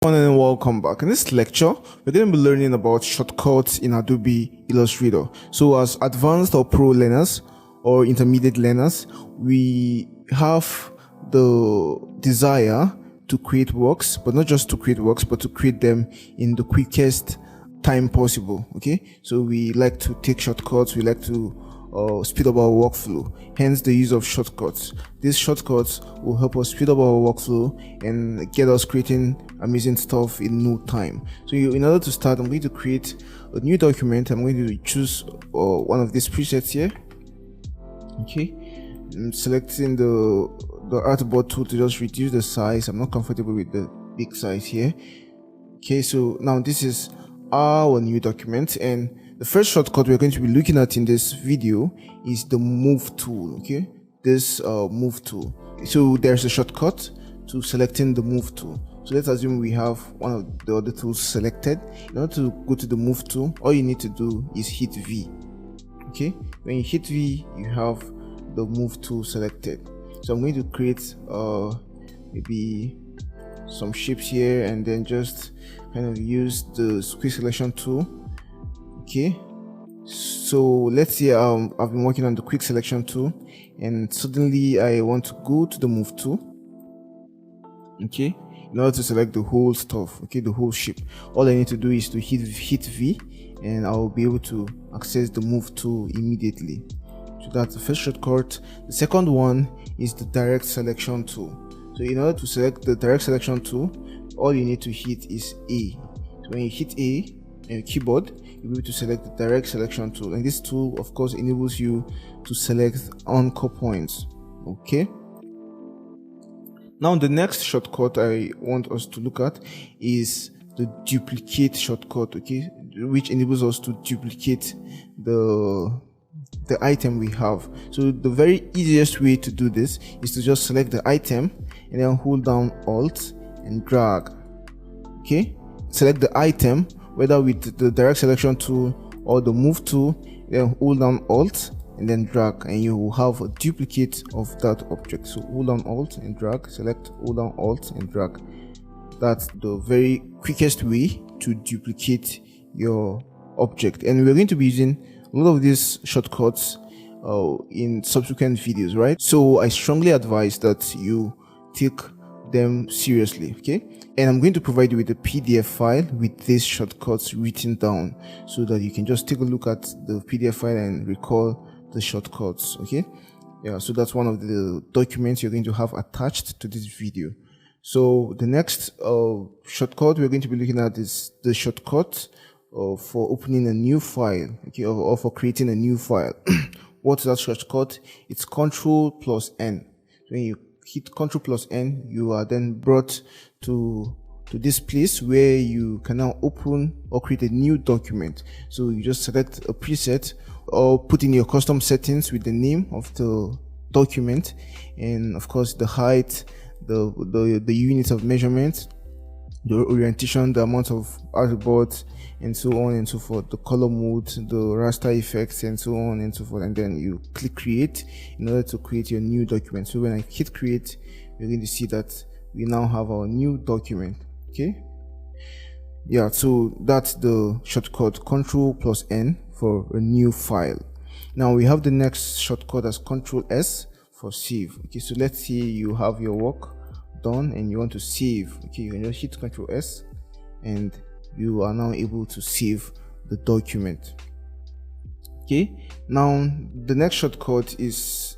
And welcome back. In this lecture, we're going to be learning about shortcuts in Adobe Illustrator. So as advanced or pro learners or intermediate learners, we have the desire to create works, but not just to create works, but to create them in the quickest time possible. Okay, so we like to take shortcuts, we like to speed up our workflow, hence the use of shortcuts. These shortcuts will help us speed up our workflow and get us creating amazing stuff in no time. So in order to start, I'm going to create a new document. I'm going to choose one of these presets here. Okay, I'm selecting the artboard tool to just reduce the size. I'm not comfortable with the big size here. Okay, so now this is our new document, and the first shortcut we're going to be looking at in this video is the move tool. Okay, this move tool. So there's a shortcut to selecting the move tool. So let's assume we have one of the other tools selected. In order to go to the move tool, all you need to do is hit V. Okay, when you hit V, you have the move tool selected. So I'm going to create maybe some shapes here and then just kind of use the quick selection tool. Okay, so let's say I've been working on the quick selection tool and suddenly I want to go to the move tool. Okay, in order to select the whole stuff, okay, the whole shape, all I need to do is to hit V and I'll be able to access the move tool immediately. So that's the first shortcut. The second one is the direct selection tool. So in order to select the direct selection tool, all you need to hit is A. So when you hit A on your keyboard, you'll be able to select the direct selection tool, and this tool of course enables you to select anchor points. Okay, now the next shortcut I want us to look at is the duplicate shortcut, okay, which enables us to duplicate the item we have. So the very easiest way to do this is to just select the item and then hold down Alt and drag. Okay, select the item whether with the direct selection tool or the move tool, then hold down Alt and then drag, and you will have a duplicate of that object. So hold down Alt and drag, select, hold down Alt and drag. That's the very quickest way to duplicate your object, and we're going to be using a lot of these shortcuts in subsequent videos, right? So I strongly advise that you take them seriously. Okay, and I'm going to provide you with a PDF file with these shortcuts written down so that you can just take a look at the PDF file and recall the shortcuts. Okay, yeah, so that's one of the documents you're going to have attached to this video. So the next shortcut we're going to be looking at is the shortcut for opening a new file, okay, or for creating a new file. What's that shortcut? It's Ctrl+N. When you hit Ctrl+N, you are then brought to this place where you can now open or create a new document. So you just select a preset or put in your custom settings with the name of the document, and of course the height, the units of measurement, the orientation, the amount of artboard, and so on and so forth, the color mode, the raster effects, and so on and so forth, and then you click create in order to create your new document. So when I hit create, you're going to see that we now have our new document. Okay, yeah, so that's the shortcut Ctrl+N for a new file. Now we have the next shortcut as Ctrl+S for save. Okay, so let's say you have your work done and you want to save. Okay, you can just hit Ctrl+S and you are now able to save the document. Okay, now the next shortcut is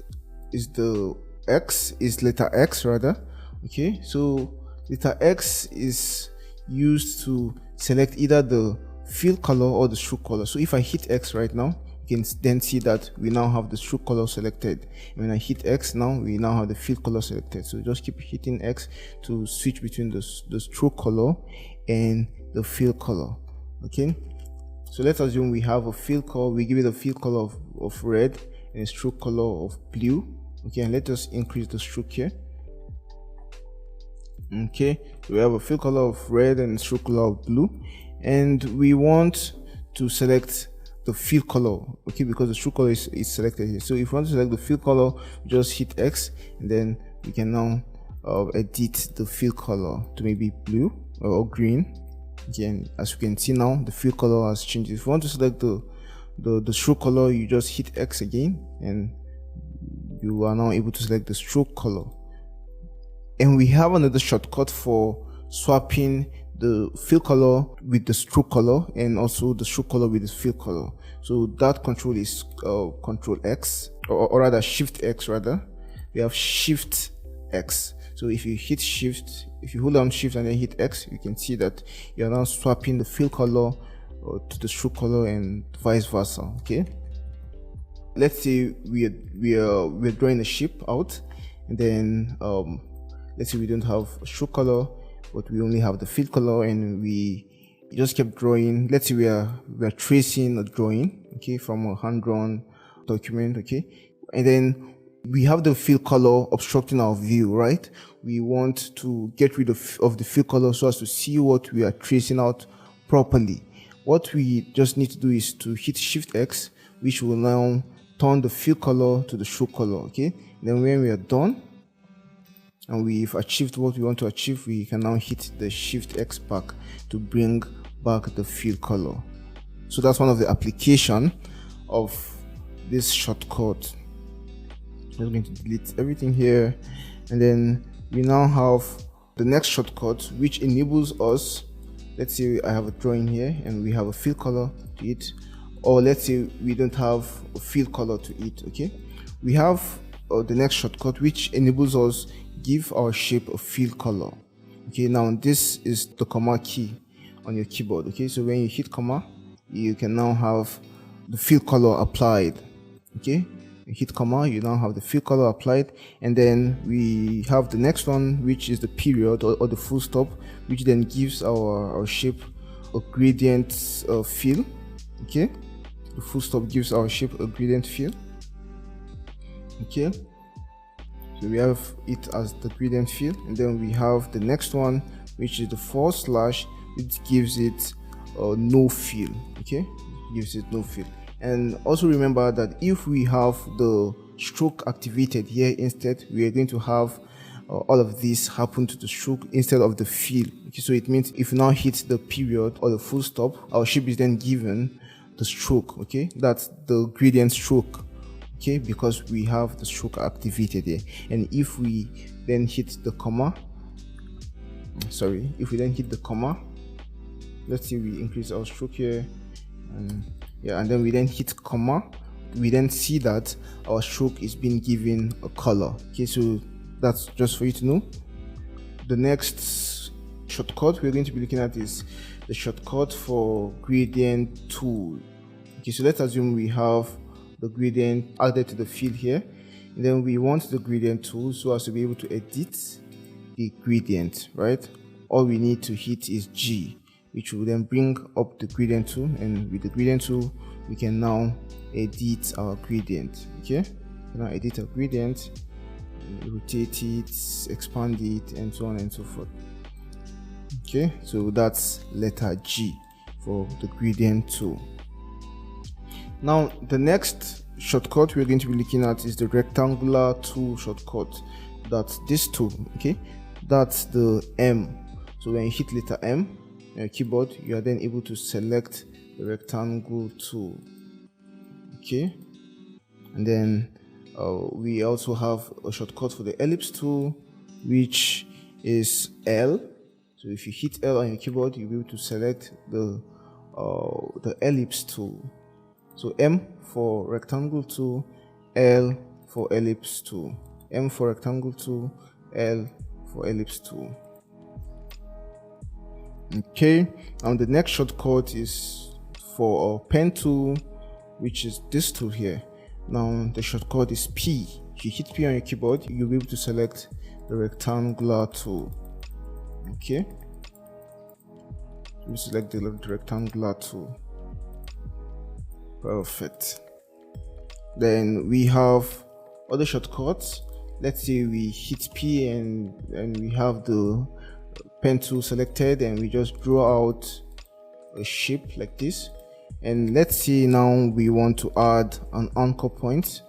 the X, is letter X rather. Okay, so letter X is used to select either the fill color or the stroke color. So if I hit X right now, you can then see that we now have the stroke color selected. When I hit X now, we now have the fill color selected. So just keep hitting X to switch between the stroke color and the fill color. Okay, so let's assume we have a fill color, we give it a fill color of red and a stroke color of blue. Okay, and let us increase the stroke here. Okay, so we have a fill color of red and stroke color of blue, and we want to select the fill color, okay, because the stroke color is selected here. So if we want to select the fill color, just hit X, and then we can now edit the fill color to maybe blue. or green. Again, as you can see now, the fill color has changed. If you want to select the stroke color, you just hit X again and you are now able to select the stroke color. And we have another shortcut for swapping the fill color with the stroke color and also the stroke color with the fill color. So that control is Control X, or rather Shift X rather. We have Shift X. So if you hit Shift, if you hold down Shift and then hit X, you can see that you are now swapping the fill color to the stroke color and vice versa. Okay. Let's say we're drawing a shape out, and then let's say we don't have a stroke color, but we only have the fill color, and we just kept drawing. Let's say we are tracing a drawing, okay, from a hand-drawn document, okay, and then we have the fill color obstructing our view, right? We want to get rid of the fill color so as to see what we are tracing out properly. What we just need to do is to hit Shift X, which will now turn the fill color to the stroke color, okay? Then when we are done and we've achieved what we want to achieve, we can now hit the Shift X back to bring back the fill color. So that's one of the application of this shortcut. I'm going to delete everything here, and then we now have the next shortcut, which enables us. Let's say I have a drawing here and we have a fill color to it, or let's say we don't have a fill color to it, okay? We have the next shortcut, which enables us give our shape a fill color. Okay, now this is the comma key on your keyboard. Okay, so when you hit comma, you can now have the fill color applied. Okay, you hit comma, you now have the fill color applied, and then we have the next one, which is the period or the full stop, which then gives our shape a gradient fill. Okay, the full stop gives our shape a gradient fill. Okay, so we have it as the gradient fill, and then we have the next one, which is the forward slash, which gives it no fill. Okay, gives it no fill. And also remember that if we have the stroke activated here instead, we are going to have all of this happen to the stroke instead of the fill. Okay, so it means if you now hit the period or the full stop, our shape is then given the stroke. Okay, that's the gradient stroke. Okay, because we have the stroke activated here. And if we then hit the comma, if we then hit the comma, let's say we increase our stroke here, and then we then hit comma, we then see that our stroke is being given a color. Okay, so that's just for you to know. The next shortcut we're going to be looking at is the shortcut for gradient tool. Okay, so let's assume we have the gradient added to the field here, and then we want the gradient tool so as to be able to edit the gradient, right? All we need to hit is G, which will then bring up the gradient tool, and with the gradient tool we can now edit our gradient. Okay, now edit our gradient, rotate it, expand it, and so on and so forth. Okay, so that's letter G for the gradient tool. Now the next shortcut we're going to be looking at is the rectangular tool shortcut. That's this tool. Okay, that's the M. So when you hit letter M on your keyboard, you are then able to select the rectangle tool. Okay, and then we also have a shortcut for the ellipse tool, which is L. So if you hit L on your keyboard, you'll be able to select the ellipse tool. So M for rectangle tool, L for ellipse tool. M for rectangle tool, L for ellipse tool. Okay, and the next shortcut is for a pen tool, which is this tool here. Now the shortcut is P. If you hit P on your keyboard, you'll be able to select the rectangular tool. Okay, we select the rectangular tool. Perfect. Then we have other shortcuts. Let's say we hit P and we have the pen tool selected, and we just draw out a shape like this. And let's say now we want to add an anchor point.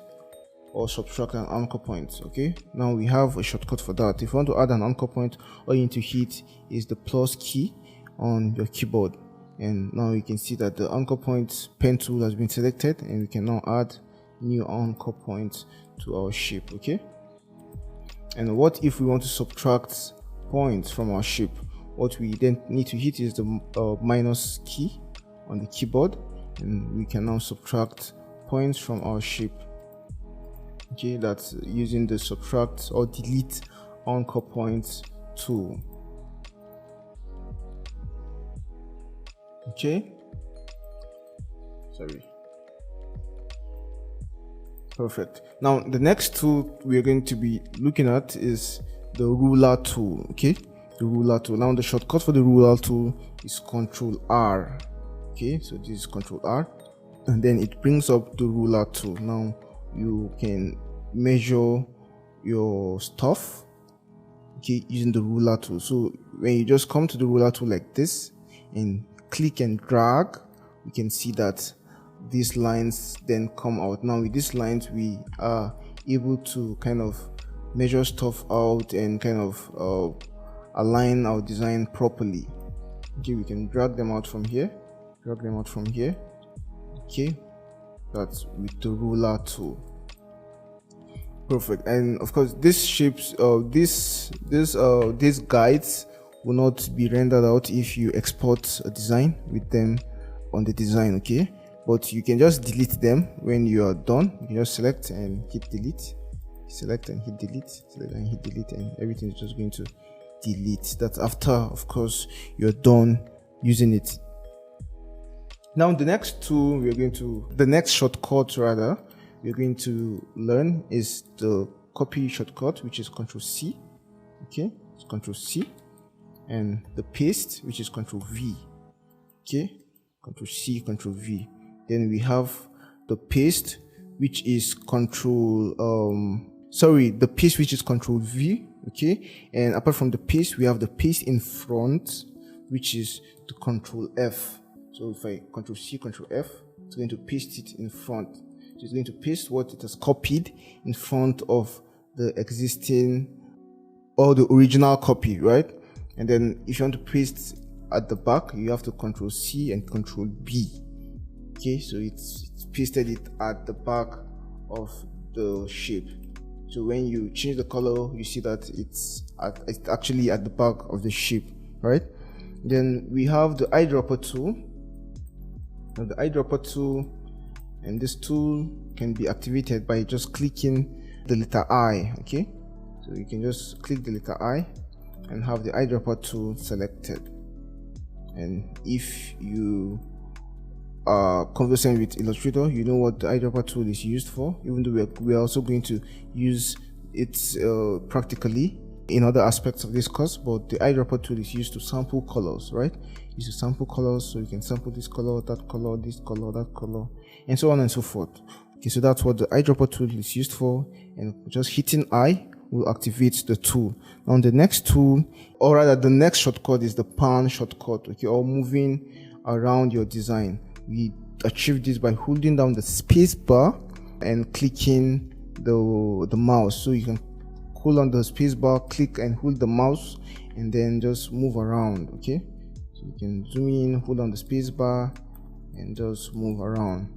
or subtract an anchor point. Okay, now we have a shortcut for that. If you want to add an anchor point, all you need to hit is the plus key on your keyboard, and now you can see that the anchor point pen tool has been selected, and we can now add new anchor point to our shape. Okay, and what if we want to subtract points from our shape? What we then need to hit is the minus key on the keyboard, and we can now subtract points from our shape. Okay, that's using the subtract or delete anchor points tool. Okay, sorry. Perfect. Now the next tool we're going to be looking at is the ruler tool. Okay, the ruler tool. Now the shortcut for the ruler tool is Control R. Okay, so this is Control R, and then it brings up the ruler tool. Now you can measure your stuff, okay, using the ruler tool. So when you just come to the ruler tool like this and click and drag, you can see that these lines then come out. Now with these lines we are able to kind of measure stuff out and kind of align our design properly. Okay, we can drag them out from here, okay, that's with the ruler tool. Perfect. And of course these shapes, these guides will not be rendered out if you export a design with them on the design. Okay, but you can just delete them when you are done. You can just select and hit delete, select and hit delete, select and hit delete, and everything is just going to delete. That's after, of course, you're done using it. Now the next shortcut rather we're going to learn is the copy shortcut, which is Ctrl C. Okay, it's Ctrl C, and the paste, which is Ctrl V. Okay, Ctrl C, Ctrl V. Then we have the paste, which is Ctrl V. Okay, and apart from the paste, we have the paste in front, which is the Ctrl F. So if I Ctrl C, Ctrl F, it's going to paste it in front. So it's going to paste what it has copied in front of the existing or the original copy, right? And then if you want to paste at the back, you have to Ctrl C and Ctrl B. Okay, so it's pasted it at the back of the shape. So when you change the color, you see that it's actually at the back of the shape, right? Then we have the eyedropper tool. Now the eyedropper tool, and this tool can be activated by just clicking the letter I. Okay, so you can just click the letter I and have the eyedropper tool selected. And if you are conversant with Illustrator, you know what the eyedropper tool is used for, even though we are also going to use it practically in other aspects of this course. But the eyedropper tool is used to sample colors, right? Used to sample colors, so you can sample this color, that color, this color, that color, and so on and so forth. Okay, so that's what the eyedropper tool is used for, and just hitting I will activate the tool. Now the next tool, or rather the next shortcut, is the pan shortcut. Okay, or moving around your design. We achieve this by holding down the space bar and clicking the mouse. So you can hold on the space bar, click and hold the mouse, and then just move around. Okay, so you can zoom in, hold on the space bar, and just move around.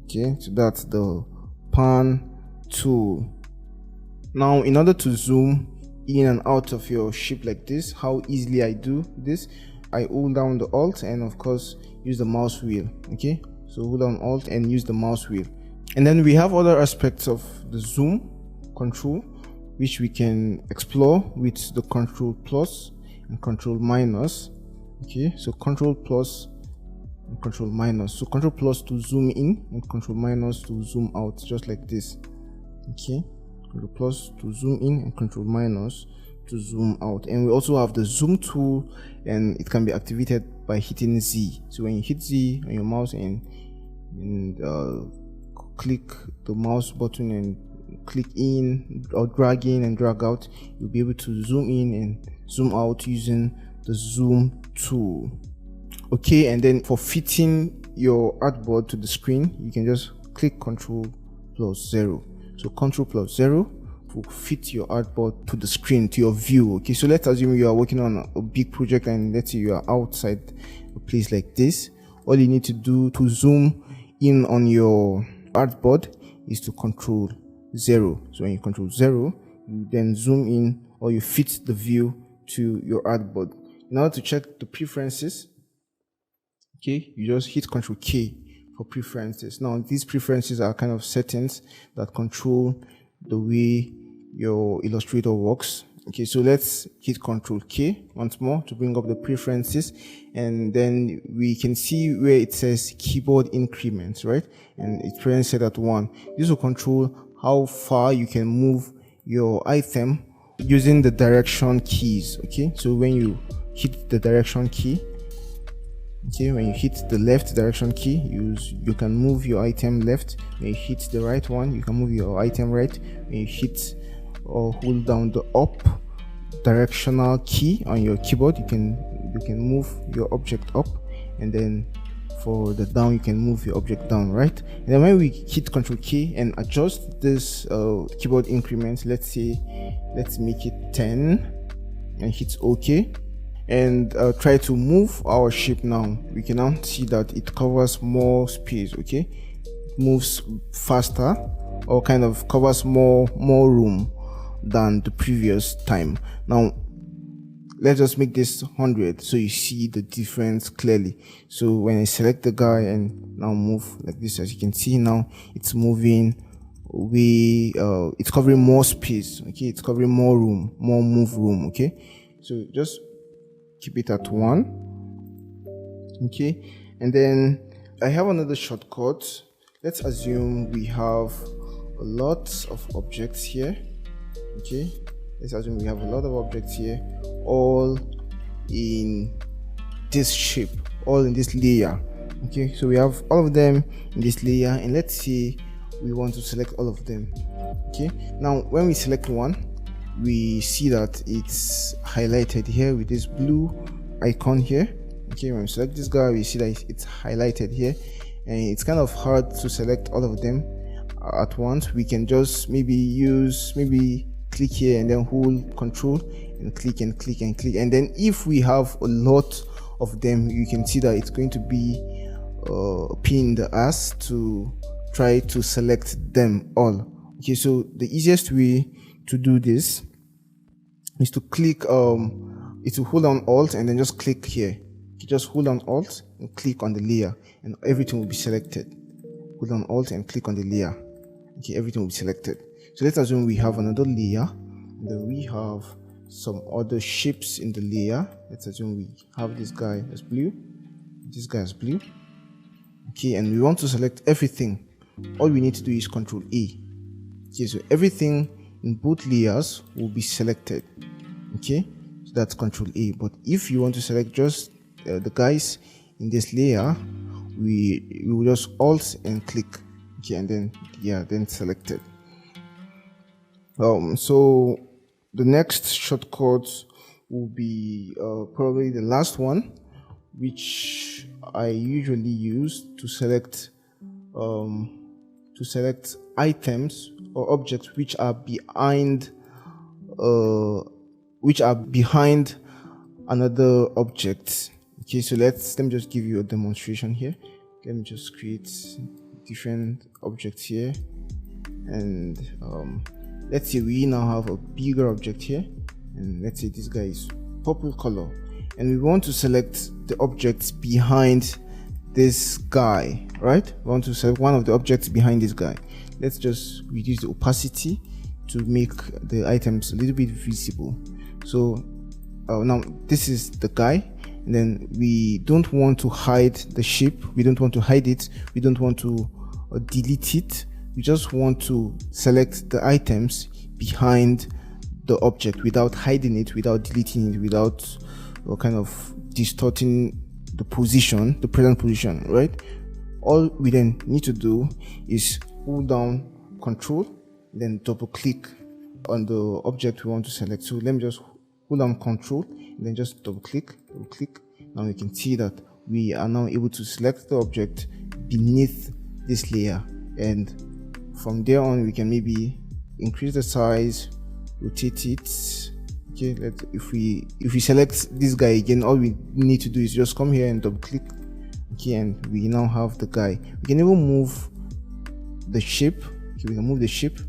Okay, so that's the pan tool. Now in order to zoom in and out of your shape like this, how easily I do this, I hold down the Alt and of course use the mouse wheel. Okay, so hold down Alt and use the mouse wheel. And then we have other aspects of the zoom control which we can explore with the Control plus and Control minus. Okay, so Control plus and Control minus. So Control plus to zoom in and Control minus to zoom out, just like this. Okay, Control plus to zoom in and Control minus to zoom out. And we also have the zoom tool, and it can be activated by hitting Z. So when you hit Z on your mouse and click the mouse button and click in or drag in and drag out, you'll be able to zoom in and zoom out using the zoom tool. Okay, and then for fitting your artboard to the screen, you can just click Ctrl plus 0. So Ctrl plus 0 will fit your artboard to the screen, to your view. Okay, so let's assume you are working on a big project and let's say you are outside a place like this. All you need to do to zoom in on your artboard is to Ctrl 0. So when you Ctrl 0, you then zoom in or you fit the view to your artboard. Now to check the preferences, okay, you just hit Ctrl K for preferences. Now these preferences are kind of settings that control the way your Illustrator works. Okay, so let's hit Ctrl K once more to bring up the preferences, and then we can see where it says keyboard increments, right? And it's presently set at 1. This will control how far you can move your item using the direction keys. Okay, so when you hit the direction key, okay, when you hit the left direction key, you can move your item left. When you hit the right one, you can move your item right. When you hit or hold down the up directional key on your keyboard, you can move your object up, and then for the down you can move your object down, right? And then when we hit Ctrl K and adjust this keyboard increment, let's make it 10 and hit OK, and try to move our shape. Now we can now see that it covers more space. Okay, it moves faster or kind of covers more room than the previous time. Now let's just make this 100 so you see the difference clearly. So when I select the guy and now move like this, as you can see now it's moving way, it's covering more space. Okay, it's covering more room, more move room. Okay, so just keep it at 1. Okay, and then I have another shortcut. Let's assume we have a lot of objects here. Okay, let's assume we have a lot of objects here, all in this shape, all in this layer. Okay, so we have all of them in this layer, and let's say we want to select all of them. Okay, now when we select one, we see that it's highlighted here with this blue icon here. Okay, when we select this guy, we see that it's highlighted here, and it's kind of hard to select all of them at once. We can just maybe click here and then hold Control and click and click and click, and then if we have a lot of them, you can see that it's going to be a pain in the ass to try to select them all. Okay, so the easiest way to do this is to click is to hold on Alt and then just click here. You just hold on Alt and click on the layer, and everything will be selected. Hold on Alt and click on the layer. Okay, everything will be selected. So let's assume we have another layer, and then we have some other shapes in the layer. Let's assume we have this guy as blue, this guy as blue. Okay, and we want to select everything. All we need to do is Ctrl A. Okay, so everything in both layers will be selected. Okay, so that's Ctrl A. But if you want to select just the guys in this layer, we will just Alt and click. Okay, and then select it. So the next shortcut will be probably the last one, which I usually use to select items or objects which are behind another object. Okay, so let me just give you a demonstration here. Let me just create different objects here, and let's say we now have a bigger object here, and let's say this guy is purple color, and we want to select the objects behind this guy, right? We want to select one of the objects behind this guy. Let's just reduce the opacity to make the items a little bit visible. So now this is the guy, and then we don't want to hide the shape, we don't want to hide it, we don't want to delete it. We just want to select the items behind the object without hiding it, without deleting it, without kind of distorting the position, the present position, right? All we then need to do is hold down Control, then double click on the object we want to select. So let me just hold down Control and then just double click. Now you can see that we are now able to select the object beneath this layer, and from there on we can maybe increase the size, rotate it. Okay, if we select this guy again, all we need to do is just come here and double click. Okay, and we now have the guy. We can even move the shape. Okay, we can move the shape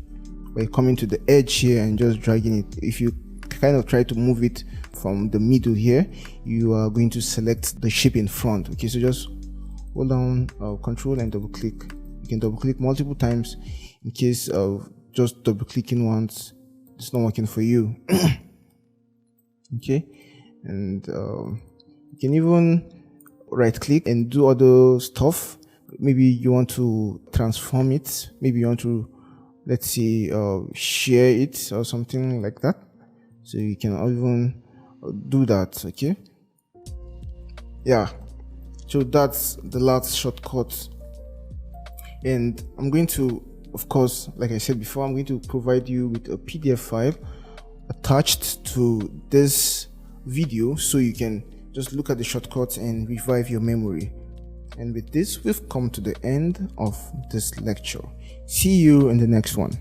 by coming to the edge here and just dragging it. If you kind of try to move it from the middle here, you are going to select the shape in front. Okay, so just hold down control and double click. You can double click multiple times in case of just double clicking once it's not working for you. Okay, and you can even right click and do other stuff. Maybe you want to transform it, maybe you want to, let's say, share it or something like that. So you can even do that. Okay, yeah, so that's the last shortcut. And I'm going to, of course, like I said before, I'm going to provide you with a PDF file attached to this video so you can just look at the shortcuts and revive your memory. And with this, we've come to the end of this lecture. See you in the next one.